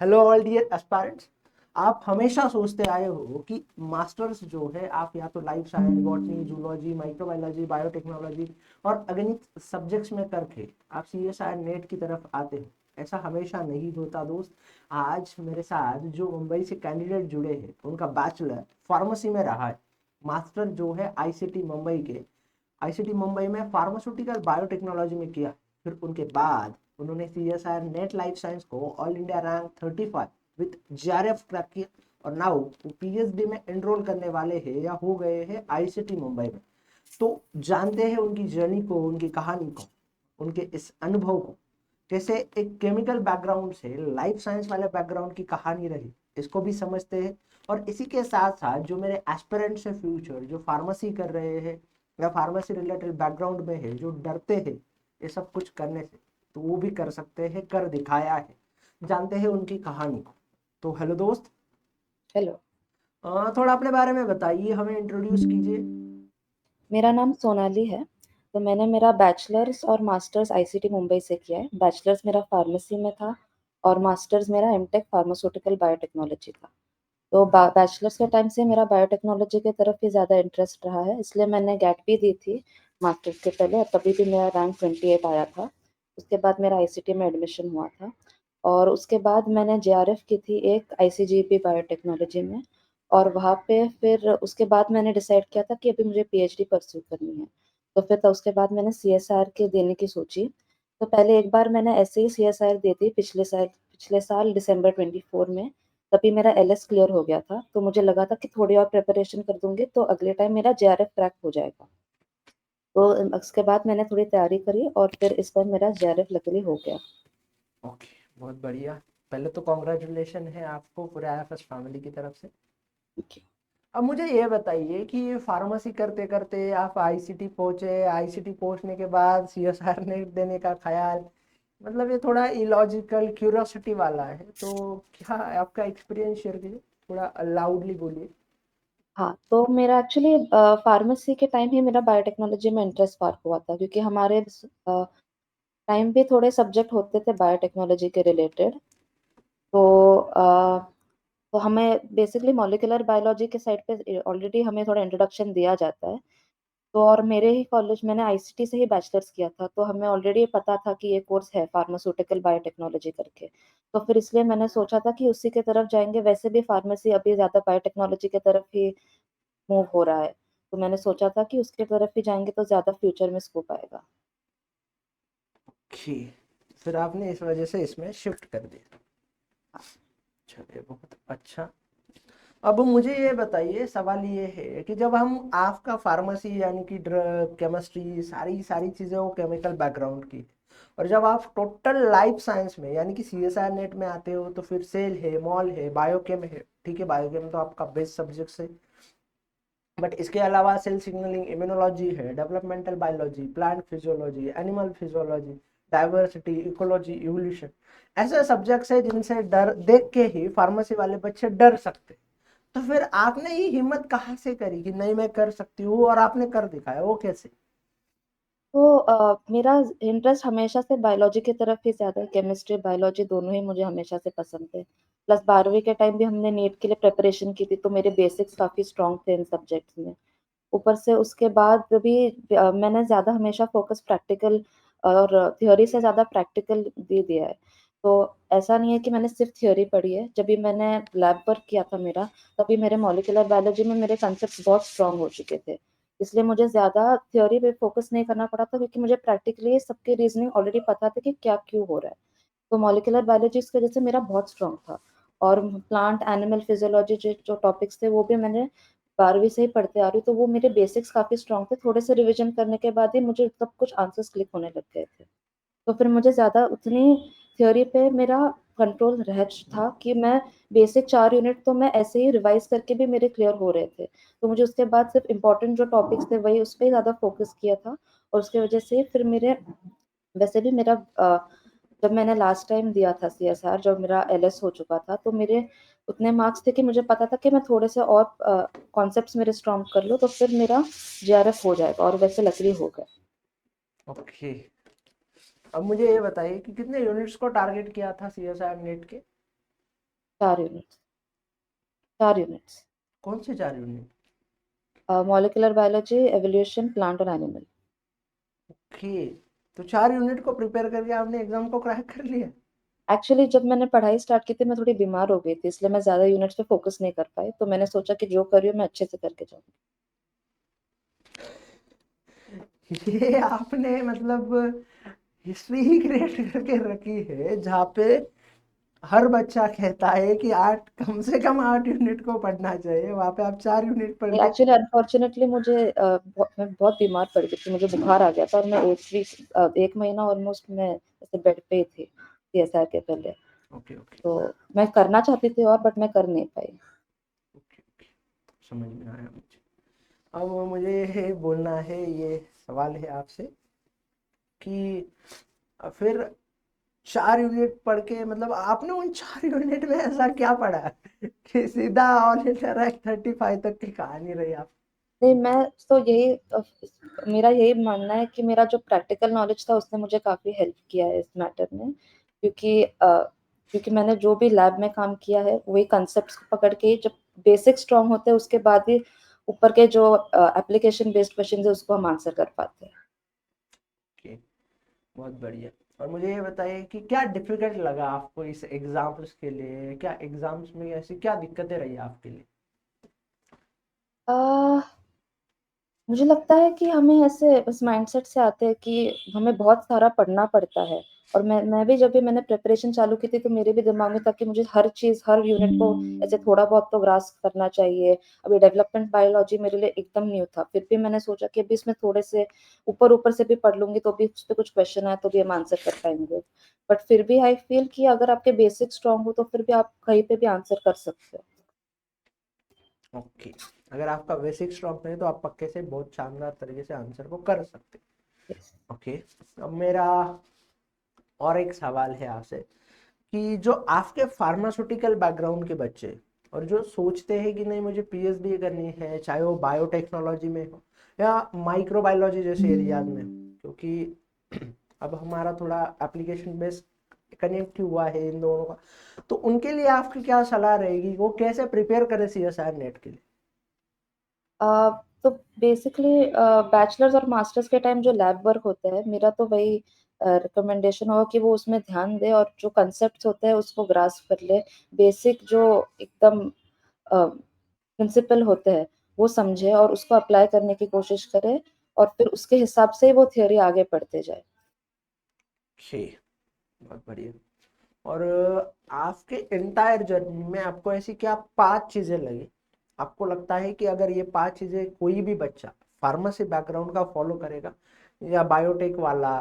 Hello all dear aspirants. आप हमेशा सोचते आए हो कि मास्टर्स जो है आप या तो life science, botany, zoology, microbiology, biotechnology और अगणित सब्जेक्ट्स में करके आप सीएसआई नेट की तरफ आते हो। ऐसा हमेशा नहीं होता दोस्त। आज मेरे साथ जो मुंबई से कैंडिडेट जुड़े हैं उनका बैचलर फार्मेसी में रहा है, मास्टर जो है आईसीटी मुंबई में फार्मास्यूटिकल बायोटेक्नोलॉजी में किया। फिर उनके बाद उन्होंने सीएसआर नेट लाइफ साइंस को all India rank 35 with JRF crack किया और नाउ वो पीएचडी में एनरोल करने वाले हैं या हो गए हैं आईसीटी मुंबई में। तो जानते हैं उनकी जर्नी को, उनकी कहानी को, उनके इस अनुभव को, कैसे एक केमिकल बैकग्राउंड से लाइफ साइंस वाले बैकग्राउंड की कहानी रही, इसको भी समझते हैं। और इसी के साथ साथ जो मेरे एस्पिरेंट्स है फ्यूचर, जो फार्मेसी कर रहे हैं या फार्मेसी रिलेटेड बैकग्राउंड में है, जो डरते हैं ये सब कुछ करने से, तो वो भी कर सकते हैं, कर दिखाया है। जानते हैं उनकी कहानी को। तो हेलो दोस्त, हेलो। थोड़ा अपने बारे में बताइए, हमें इंट्रोड्यूस कीजिए। मेरा नाम सोनाली है। तो मैंने मेरा बैचलर्स और मास्टर्स आईसीटी मुंबई से किया है। बैचलर्स मेरा फार्मेसी में था और मास्टर्स मेरा एमटेक फार्मास्यूटिकल बायोटेक्नोलॉजी था। तो बैचलर्स के टाइम से मेरा बायोटेक्नोलॉजी की तरफ ही ज़्यादा इंटरेस्ट रहा है, इसलिए मैंने गैट भी दी थी मास्टर्स के पहले, और तभी भी मेरा रैंक 28 आया था। उसके बाद मेरा आईसीटी में एडमिशन हुआ था और उसके बाद मैंने जेआरएफ की थी एक आईसीजीपी बायोटेक्नोलॉजी में। और वहाँ पे फिर उसके बाद मैंने डिसाइड किया था कि अभी मुझे पीएचडी परस्यू करनी है। तो फिर तो उसके बाद मैंने सीएसआर के देने की सोची। तो पहले एक बार मैंने ऐसे ही सीएसआर दी थी पिछले साल दिसंबर 24 में। तभी मेरा एलएस क्लियर हो गया था, तो मुझे लगा था कि थोड़ी और प्रिपरेशन कर दूंगी तो अगले टाइम मेरा जेआरएफ क्रैक हो जाएगा। तो उसके बाद मैंने थोड़ी तैयारी करी और फिर इस बार मेरा जेआरएफ लकीली हो गया। ओके, बहुत बढ़िया। पहले तो कॉन्ग्रेचुलेशन है आपको पूरे आईएफएस फैमिली की तरफ से। Okay. अब मुझे ये बताइए कि ये फार्मेसी करते करते आप आईसीटी पहुंचे, आईसीटी पहुंचने के बाद सीएसआर नेट देने का ख्याल, मतलब ये थोड़ा इलॉजिकल क्यूरियोसिटी वाला है। तो क्या आपका एक्सपीरियंस शेयर कीजिए, थोड़ा लाउडली बोलिए। हाँ, तो मेरा एक्चुअली फार्मेसी के टाइम ही मेरा बायोटेक्नोलॉजी में इंटरेस्ट स्पार्क हुआ था, क्योंकि हमारे टाइम भी थोड़े सब्जेक्ट होते थे बायोटेक्नोलॉजी के रिलेटेड। तो तो हमें बेसिकली मॉलिक्यूलर बायोलॉजी के साइड पे ऑलरेडी हमें थोड़ा इंट्रोडक्शन दिया जाता है। तो और मेरे ही कॉलेज, मैंने आईसीटी से ही बैचलर्स किया था, तो हमें ऑलरेडी पता था कि ये कोर्स है फार्मास्यूटिकल बायोटेक्नोलॉजी करके। तो फिर इसलिए मैंने सोचा था कि उसी के तरफ जाएंगे। वैसे भी फार्मेसी अभी ज़्यादा बायोटेक्नोलॉजी की तरफ ही मूव हो रहा है, तो मैंने सोचा था कि उसके तरफ ही जाएंगे तो ज़्यादा फ्यूचर में स्कोप आएगा। ओके, फिर आपने इस वजह से इसमें शिफ्ट कर दिया। हाँ। चलिए, बहुत अच्छा। अब मुझे ये बताइए, सवाल ये है कि जब हम आपका फार्मेसी यानी कि ड्रग केमिस्ट्री सारी सारी चीज़ें वो केमिकल बैकग्राउंड की, और जब आप टोटल लाइफ साइंस में यानी कि सीएसआर नेट में आते हो, तो फिर सेल है, मॉल है, बायोकेम है। ठीक है, बायोकेम तो आपका बेस्ट सब्जेक्ट है, बट इसके अलावा सेल सिग्नलिंग, इम्यूनोलॉजी है, developmental biology, plant physiology, animal physiology, diversity, ecology, evolution, ऐसे सब्जेक्ट्स है जिनसे डर देख के ही फार्मेसी वाले बच्चे डर सकते। तो फिर आपने ये हिम्मत कहाँ से करी कि नहीं मैं कर सकती हूँ, और आपने कर दिखाया, वो कैसे? तो मेरा इंटरेस्ट हमेशा से बायोलॉजी की तरफ ही ज़्यादा है। केमिस्ट्री बायोलॉजी दोनों ही मुझे हमेशा से पसंद थे। प्लस 12वीं के टाइम भी हमने नीट के लिए प्रिपरेशन की थी, तो मेरे बेसिक्स काफ़ी स्ट्रॉन्ग थे इन सब्जेक्ट्स में। ऊपर से उसके बाद भी मैंने ज़्यादा हमेशा फोकस प्रैक्टिकल और थ्योरी से ज़्यादा प्रैक्टिकल दे दिया है। तो ऐसा नहीं है कि मैंने सिर्फ थ्योरी पढ़ी है। जब भी मैंने लैब वर्क किया था मेरा, तभी मेरे मॉलिक्यूलर बायोलॉजी में मेरे कंसेप्ट बहुत स्ट्रांग हो चुके थे। इसलिए मुझे ज़्यादा थ्योरी पे फोकस नहीं करना पड़ा था, क्योंकि मुझे प्रैक्टिकली सबकी रीजनिंग ऑलरेडी पता था कि क्या क्यों हो रहा है। तो मॉलिक्यूलर बायोलॉजी की वजह से मेरा बहुत स्ट्रांग था। और प्लांट एनिमल फिजियोलॉजी जो जो टॉपिक्स थे वो भी मैंने 12वीं से ही पढ़ते आ रही हूँ, तो वो मेरे बेसिक्स काफ़ी स्ट्रांग थे। थोड़े से रिवीजन करने के बाद ही मुझे सब कुछ आंसर्स क्लिक होने लग गए थे। तो फिर मुझे ज़्यादा उतनी थ्योरी पे मेरा कंट्रोल रह था कि मैं बेसिक 4 यूनिट तो मैं ऐसे ही रिवाइज़ करके भी मेरे क्लियर हो रहे थे। तो मुझे उसके बाद सिर्फ़ इम्पोर्टेंट जो टॉपिक्स थे वही उस पे ज़्यादा फ़ोकस किया था। और उसकी वजह से फिर मेरे, वैसे भी मेरा जब मैंने लास्ट टाइम दिया था सीएसआर, जब मेरा एलएस हो चुका था, तो मेरे उतने मार्क्स थे कि मुझे पता था कि मैं थोड़े से और कॉन्सेप्ट्स मेरे स्ट्रॉन्ग कर लूँ तो फिर मेरा जेआरएफ हो जाएगा, और वैसे लकीली हो गया। ओके, अब मुझे ये बताइए कि कितने यूनिट्स को टारगेट किया था सीएसआर नेट के? 4 यूनिट्स 4 यूनिट्स कौन से 4 unit? Molecular biology, evolution, plant और एनिमल। ओके, तो 4 यूनिट को प्रिपेयर करके आपने एग्जाम को क्रैक कर लिया? एक्चुअली जब मैंने पढ़ाई स्टार्ट की थी मैं थोड़ी बीमार हो गई थी, इसलिए मैं ज़्यादा यूनिट्स पे फोकस नहीं कर पाई, तो मैंने सोचा कि जो कर रही हूँ मैं अच्छे से करके जाऊँगी। ये आपने मतलब हिस्ट्री ही क्रिएट करके रखी है जहाँ पे हर बच्चा कहता है कि 8, कम से कम 8 यूनिट को पढ़ना चाहिए, वहाँ पे आप 4 यूनिट पढ़ के। एक्चुअली अनफॉर्चुनेटली मुझे मैं बहुत बीमार पड़ गई थी, मुझे बुखार आ गया था और मैं 1 महीना ऑलमोस्ट मैं ऐसे बेड पे ही थी सीएसआर के पहले। ओके ओके तो मैं करना चाहती थी और बट मैं कर नहीं पाई। ओके ओके, समझ में आया मुझे। अब मुझे ये बोलना है, ये सवाल है आपसे कि फिर 4 यूनिट पढ़ के मतलब आपने उन 4 यूनिट में ऐसा क्या पढ़ा कि सीधा ऑल इंडिया रैंक 35 तक की कहानी रही आप? नहीं, मैं तो यही मेरा यही मानना है कि मेरा जो प्रैक्टिकल नॉलेज था उसने मुझे काफ़ी हेल्प किया है इस मैटर में, क्योंकि मैंने जो भी लैब में काम किया है वही कंसेप्ट्स को पकड़ के ही, जब बेसिक स्ट्रांग होते हैं उसके बाद ही ऊपर के जो एप्लीकेशन बेस्ड क्वेश्चन है उसको हम आंसर कर पाते हैं। ओके, बहुत बढ़िया। और मुझे ये बताइए कि क्या डिफिकल्ट लगा आपको इस एग्जाम्स के लिए? क्या एग्जाम्स में ऐसी क्या दिक्कतें रही आपके लिए? अ, मुझे लगता है कि हमें ऐसे इस माइंडसेट से आते हैं कि हमें बहुत सारा पढ़ना पड़ता है, और मैं भी जब भी मैंने प्रिपरेशन चालू की थी तो मेरे भी दिमाग में था कि मुझे हर चीज़ हर यूनिट को ऐसे थोड़ा बहुत तो ग्रास्प करना चाहिए। अभी डेवलपमेंट बायोलॉजी मेरे लिए एकदम न्यू था, फिर भी मैंने सोचा कि अभी इसमें थोड़े से ऊपर-ऊपर से भी पढ़ लूँगी तो भी उसपे कुछ क्वेश्चन आए तो भी हम आंसर कर पाएँगे। बट फिर भी आई फील कि अगर आपके बेसिक स्ट्रॉन्ग हो तो फिर भी आप कहीं पे भी आंसर कर सकते हो। ओके, अगर आपका बेसिक स्ट्रॉन्ग नहीं तो आप पक्के से बहुत शानदार तरीके से आंसर को कर सकते। यस। ओके, अब मेरा और एक सवाल है आपसे कि जो आपके फार्मास्यूटिकल बैकग्राउंड के बच्चे और जो सोचते हैं कि नहीं मुझे पीएचडी करनी है, चाहे वो बायोटेक्नोलॉजी में हो या माइक्रोबायोलॉजी जैसे एरियाज में, क्योंकि अब हमारा थोड़ा एप्लीकेशन बेस्ड कनेक्ट हुआ है इन दोनों का, तो उनके लिए आपकी क्या सलाह रहेगी? वो कैसे प्रिपेयर करें सीएसआर नेट के लिए? अ, तो बेसिकली बैचलर्स और मास्टर्स के टाइम जो लैब वर्क होता है, मेरा तो वही रिकमेंडेशन होगा कि वो उसमें ध्यान दें और जो कॉन्सेप्ट्स होते हैं उसको ग्रास्प कर ले। बेसिक जो एकदम प्रिंसिपल होते हैं वो समझे और उसको अप्लाई करने की कोशिश करे, और फिर उसके हिसाब से ही वो थ्योरी आगे पढ़ते जाए। जी, बहुत बढ़िया। और आपके एंटायर जर्नी में आपको ऐसी क्या 5 चीजें लगी, आपको लगता है कि अगर ये 5 चीजें कोई भी बच्चा फार्मेसी बैकग्राउंड का फॉलो करेगा या बायोटेक वाला,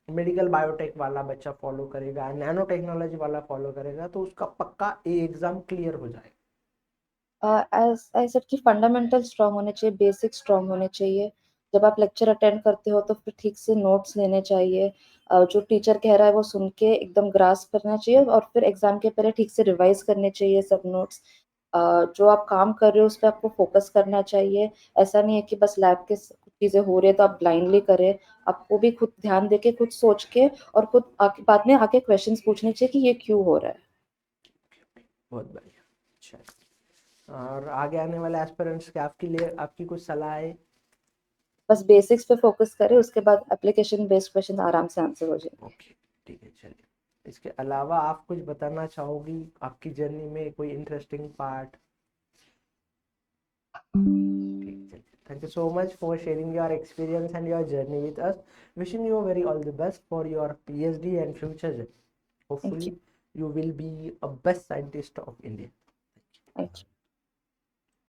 मेडिकल बायोटेक वाला बच्चा फॉलो करेगा, नैनो टेक्नोलॉजी वाला फॉलो करेगा, तो उसका पक्का ये एग्जाम क्लियर हो जाएगा? एज़ आई सेड कि फंडामेंटल स्ट्रॉन्ग होने चाहिए, बेसिक स्ट्रॉन्ग होने चाहिए। जब आप लेक्चर अटेंड करते हो तो फिर ठीक से नोट्स लेने चाहिए। जो टीचर कह रहा है वो सुन के एकदम ग्रास्प करना चाहिए और फिर एग्ज़ाम के पहले ठीक से रिवाइज़ करने चाहिए सब नोट्स। जो आप काम कर रहे हो उस पे आपको फ़ोकस करना चाहिए। ऐसा नहीं है कि बस लैब के स चीज़ें हो रही है तो आप ब्लाइंडली करें। आपको भी खुद ध्यान देके, खुद सोच के और खुद आके बाद में आके क्वेश्चन्स पूछने चाहिए कि ये क्यों हो रहा है? बहुत बढ़िया। अच्छा, और आगे आने वाले एस्पिरेंट्स के आपके लिए आपकी कुछ सलाह है? बस बेसिक्स पे फ़ोकस करें, उसके बाद एप्लीकेशन बेस्ड क्वेश्चन आराम से आंसर हो जाएँगे। ओके, ठीक है, चलिए। इसके अलावा आप कुछ बताना चाहोगी आपकी जर्नी में कोई इंटरेस्टिंग पार्ट? ठीक है, चलिए। Thank you so much for sharing your experience and your journey with us. Wishing you very all the best for your PhD and future journey. Thank Hopefully, you, you will be a best scientist of India. Thank you.